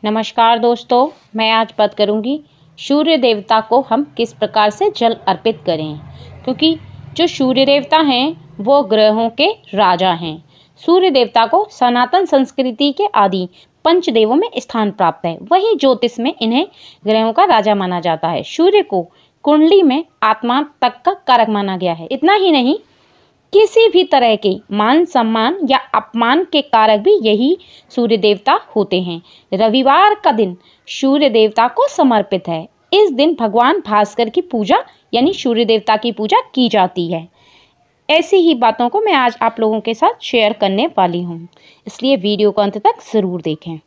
नमस्कार दोस्तों, मैं आज बात करूंगी सूर्य देवता को हम किस प्रकार से जल अर्पित करें। क्योंकि जो सूर्य देवता हैं वो ग्रहों के राजा हैं। सूर्य देवता को सनातन संस्कृति के आदि पंचदेवों में स्थान प्राप्त है। वहीं ज्योतिष में इन्हें ग्रहों का राजा माना जाता है। सूर्य को कुंडली में आत्मा तक का कारक माना गया है। इतना ही नहीं, किसी भी तरह के मान सम्मान या अपमान के कारक भी यही सूर्य देवता होते हैं। रविवार का दिन सूर्य देवता को समर्पित है। इस दिन भगवान भास्कर की पूजा यानी सूर्य देवता की पूजा की जाती है। ऐसी ही बातों को मैं आज आप लोगों के साथ शेयर करने वाली हूँ, इसलिए वीडियो को अंत तक ज़रूर देखें।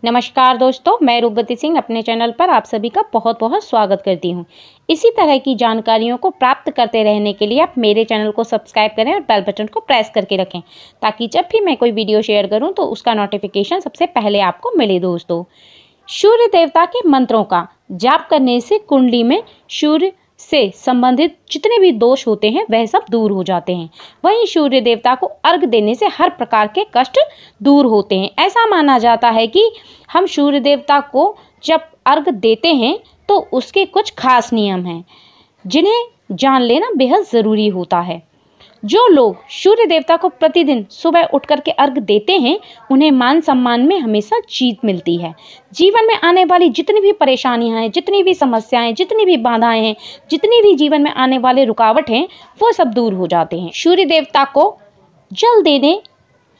नमस्कार दोस्तों, मैं रूपवती सिंह अपने चैनल पर आप सभी का बहुत बहुत स्वागत करती हूं। इसी तरह की जानकारियों को प्राप्त करते रहने के लिए आप मेरे चैनल को सब्सक्राइब करें और बेल बटन को प्रेस करके रखें, ताकि जब भी मैं कोई वीडियो शेयर करूं तो उसका नोटिफिकेशन सबसे पहले आपको मिले। दोस्तों, सूर्य देवता के मंत्रों का जाप करने से कुंडली में सूर्य से संबंधित जितने भी दोष होते हैं वह सब दूर हो जाते हैं। वहीं सूर्य देवता को अर्घ देने से हर प्रकार के कष्ट दूर होते हैं। ऐसा माना जाता है कि हम सूर्य देवता को जब अर्घ देते हैं तो उसके कुछ खास नियम हैं, जिन्हें जान लेना बेहद ज़रूरी होता है। जो लोग सूर्य देवता को प्रतिदिन सुबह उठ करके अर्घ देते हैं, उन्हें मान सम्मान में हमेशा जीत मिलती है। जीवन में आने वाली जितनी भी परेशानियां हैं, जितनी भी समस्याएं, जितनी भी बाधाएं हैं, जितनी भी जीवन में आने वाले रुकावट हैं, वो सब दूर हो जाते हैं। सूर्य देवता को जल देने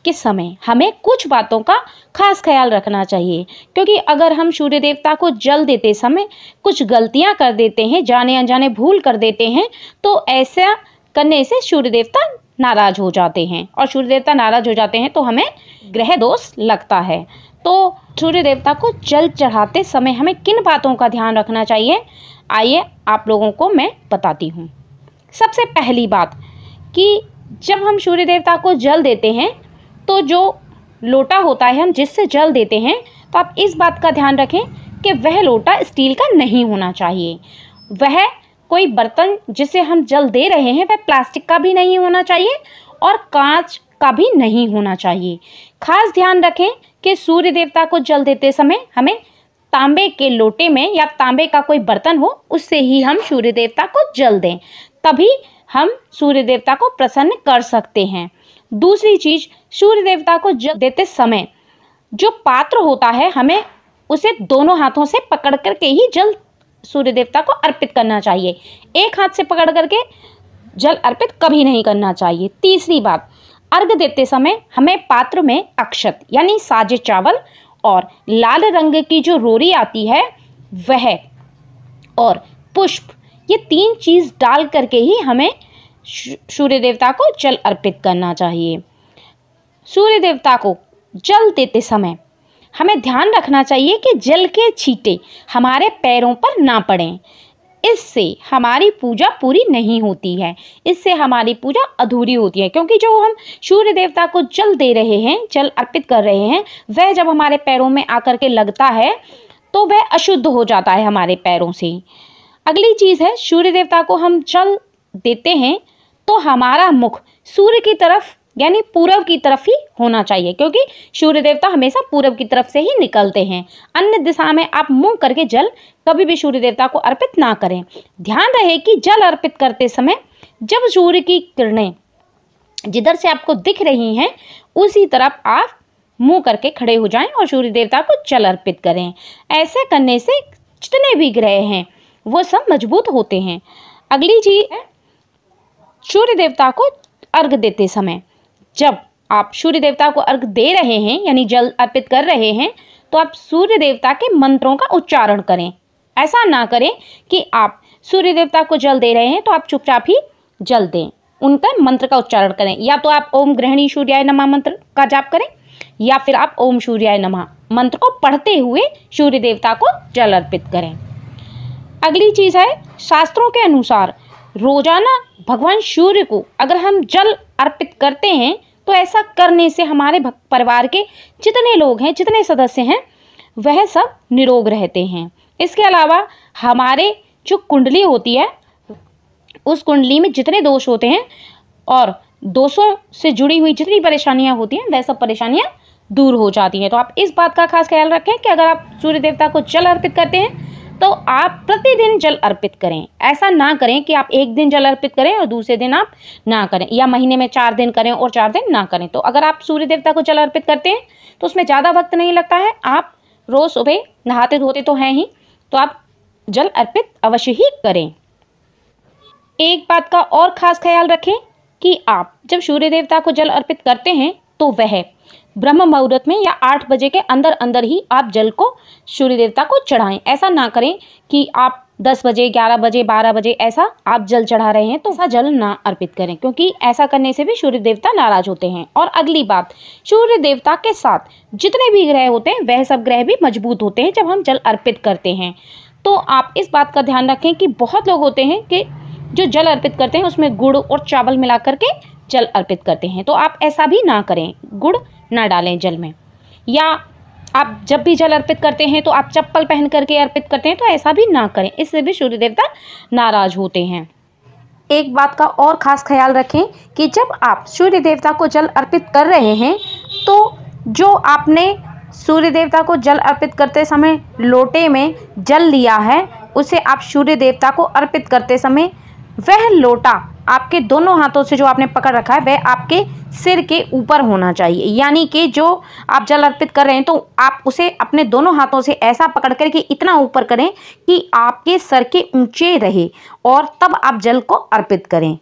के समय हमें कुछ बातों का खास ख्याल रखना चाहिए, क्योंकि अगर हम सूर्य देवता को जल देते समय कुछ गलतियां कर देते हैं, जाने अनजाने भूल कर देते हैं, तो ऐसा करने से सूर्य देवता नाराज हो जाते हैं, और सूर्य देवता नाराज हो जाते हैं तो हमें ग्रह दोष लगता है। तो सूर्य देवता को जल चढ़ाते समय हमें किन बातों का ध्यान रखना चाहिए, आइए आप लोगों को मैं बताती हूँ। सबसे पहली बात कि जब हम सूर्य देवता को जल देते हैं तो जो लोटा होता है हम जिससे जल देते हैं, तो आप इस बात का ध्यान रखें कि वह लोटा स्टील का नहीं होना चाहिए। वह कोई बर्तन जिसे हम जल दे रहे हैं वह प्लास्टिक का भी नहीं होना चाहिए और कांच का भी नहीं होना चाहिए। खास ध्यान रखें कि सूर्य देवता को जल देते समय हमें तांबे के लोटे में या तांबे का कोई बर्तन हो उससे ही हम सूर्य देवता को जल दें, तभी हम सूर्य देवता को प्रसन्न कर सकते हैं। दूसरी चीज़, सूर्य देवता को जल देते समय जो पात्र होता है हमें उसे दोनों हाथों से पकड़ करके ही जल सूर्य देवता को अर्पित करना चाहिए। एक हाथ से पकड़ करके जल अर्पित कभी नहीं करना चाहिए। तीसरी बात, अर्घ देते समय हमें पात्र में अक्षत यानी साजे चावल और लाल रंग की जो रोरी आती है वह और पुष्प, ये तीन चीज़ डाल करके ही हमें सूर्य देवता को जल अर्पित करना चाहिए। सूर्य देवता को जल देते समय हमें ध्यान रखना चाहिए कि जल के छींटे हमारे पैरों पर ना पड़ें। इससे हमारी पूजा पूरी नहीं होती है, इससे हमारी पूजा अधूरी होती है, क्योंकि जो हम सूर्य देवता को जल दे रहे हैं, जल अर्पित कर रहे हैं, वह जब हमारे पैरों में आकर के लगता है तो वह अशुद्ध हो जाता है हमारे पैरों से। अगली चीज़ है, सूर्य देवता को हम जल देते हैं तो हमारा मुख सूर्य की तरफ यानी पूरब की तरफ ही होना चाहिए, क्योंकि सूर्य देवता हमेशा पूरब की तरफ से ही निकलते हैं। अन्य दिशा में आप मुंह करके जल कभी भी सूर्य देवता को अर्पित ना करें। ध्यान रहे कि जल अर्पित करते समय जब सूर्य की किरणें जिधर से आपको दिख रही हैं उसी तरफ आप मुंह करके खड़े हो जाएं और सूर्य देवता को जल अर्पित करें। ऐसे करने से जितने भी ग्रह हैं वो सब मजबूत होते हैं। अगली चीज है, सूर्य देवता को अर्घ देते समय जब आप सूर्य देवता को अर्घ दे रहे हैं यानी जल अर्पित कर रहे हैं, तो आप सूर्य देवता के मंत्रों का उच्चारण करें। ऐसा ना करें कि आप सूर्य देवता को जल दे रहे हैं तो आप चुपचाप ही जल दें, उनका मंत्र का उच्चारण करें। या तो आप ओम गृहिणी सूर्याय नमः मंत्र का जाप करें, या फिर आप ओम सूर्याय नमः मंत्र को पढ़ते हुए सूर्य देवता को जल अर्पित करें। अगली चीज़ है, शास्त्रों के अनुसार रोजाना भगवान सूर्य को अगर हम जल अर्पित करते हैं तो ऐसा करने से हमारे परिवार के जितने लोग हैं, जितने सदस्य हैं, वह सब निरोग रहते हैं। इसके अलावा हमारे जो कुंडली होती है उस कुंडली में जितने दोष होते हैं और दोषों से जुड़ी हुई जितनी परेशानियां होती हैं वह सब परेशानियां दूर हो जाती हैं। तो आप इस बात का खास ख्याल रखें कि अगर आप सूर्य देवता को जल अर्पित करते हैं तो आप प्रतिदिन जल अर्पित करें। ऐसा ना करें कि आप एक दिन जल अर्पित करें और दूसरे दिन आप ना करें, या महीने में 4 दिन करें और 4 दिन ना करें। तो अगर आप सूर्य देवता को जल अर्पित करते हैं तो उसमें ज़्यादा वक्त नहीं लगता है। आप रोज़ सुबह नहाते धोते तो हैं ही, तो आप जल अर्पित अवश्य ही करें। एक बात का और ख़ास ख्याल रखें कि आप जब सूर्य देवता को जल अर्पित करते हैं तो वह ब्रह्म मुहूर्त में या 8 बजे के अंदर अंदर ही आप जल को सूर्य देवता को चढ़ाएं। ऐसा ना करें कि आप 10 बजे, 11 बजे, 12 बजे ऐसा आप जल चढ़ा रहे हैं तो ऐसा जल ना अर्पित करें, क्योंकि ऐसा करने से भी सूर्य देवता नाराज होते हैं। और अगली बात, सूर्य देवता के साथ जितने भी ग्रह होते हैं वह सब ग्रह भी मजबूत होते हैं जब हम जल अर्पित करते हैं। तो आप इस बात का ध्यान रखें कि बहुत लोग होते हैं कि जो जल अर्पित करते हैं उसमें गुड़ और चावल मिला करके जल अर्पित करते हैं, तो आप ऐसा भी ना करें, गुड़ ना डालें जल में। या आप जब भी जल अर्पित करते हैं तो आप चप्पल पहन करके अर्पित करते हैं, तो ऐसा भी ना करें, इससे भी सूर्य देवता नाराज होते हैं। एक बात का और ख़ास ख्याल रखें कि जब आप सूर्य देवता को जल अर्पित कर रहे हैं तो जो आपने सूर्य देवता को जल अर्पित करते समय लोटे में जल लिया है उसे आप सूर्य देवता को अर्पित करते समय वह लोटा आपके दोनों हाथों से जो आपने पकड़ रखा है वह आपके सिर के ऊपर होना चाहिए। यानी कि जो आप जल अर्पित कर रहे हैं तो आप उसे अपने दोनों हाथों से ऐसा पकड़ कर के इतना ऊपर करें कि आपके सर के ऊंचे रहे और तब आप जल को अर्पित करें।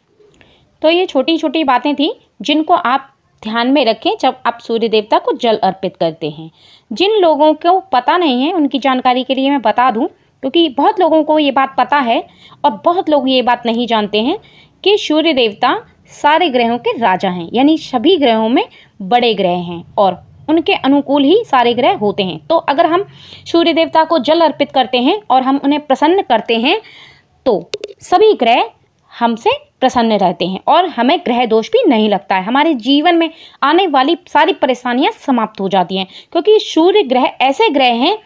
तो ये छोटी छोटी बातें थी जिनको आप ध्यान में रखें जब आप सूर्य देवता को जल अर्पित करते हैं। जिन लोगों को पता नहीं है उनकी जानकारी के लिए मैं बता दूं, क्योंकि बहुत लोगों को ये बात पता है और बहुत लोग ये बात नहीं जानते हैं कि सूर्य देवता सारे ग्रहों के राजा हैं, यानी सभी ग्रहों में बड़े ग्रह हैं और उनके अनुकूल ही सारे ग्रह होते हैं। तो अगर हम सूर्य देवता को जल अर्पित करते हैं और हम उन्हें प्रसन्न करते हैं तो सभी ग्रह हमसे प्रसन्न रहते हैं और हमें ग्रह दोष भी नहीं लगता है। हमारे जीवन में आने वाली सारी परेशानियां समाप्त हो जाती हैं, क्योंकि सूर्य ग्रह ऐसे ग्रह हैं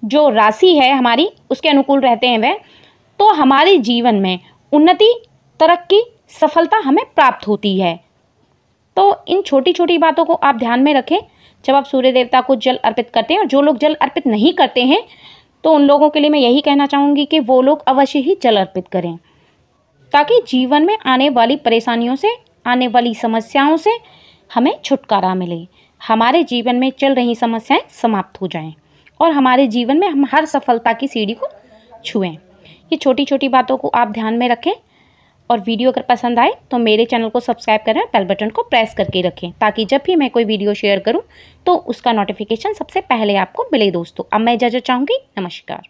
जो राशि है हमारी उसके अनुकूल रहते हैं वह, तो हमारे जीवन में उन्नति, तरक्की, सफलता हमें प्राप्त होती है। तो इन छोटी छोटी बातों को आप ध्यान में रखें जब आप सूर्य देवता को जल अर्पित करते हैं। और जो लोग जल अर्पित नहीं करते हैं तो उन लोगों के लिए मैं यही कहना चाहूँगी कि वो लोग अवश्य ही जल अर्पित करें, ताकि जीवन में आने वाली परेशानियों से, आने वाली समस्याओं से हमें छुटकारा मिले, हमारे जीवन में चल रही समस्याएं समाप्त हो जाएं और हमारे जीवन में हम हर सफलता की सीढ़ी को छुएं। ये छोटी छोटी बातों को आप ध्यान में रखें और वीडियो अगर पसंद आए तो मेरे चैनल को सब्सक्राइब करें, बेल बटन को प्रेस करके रखें, ताकि जब भी मैं कोई वीडियो शेयर करूं तो उसका नोटिफिकेशन सबसे पहले आपको मिले। दोस्तों अब मैं इजाज़त चाहूँगी। नमस्कार।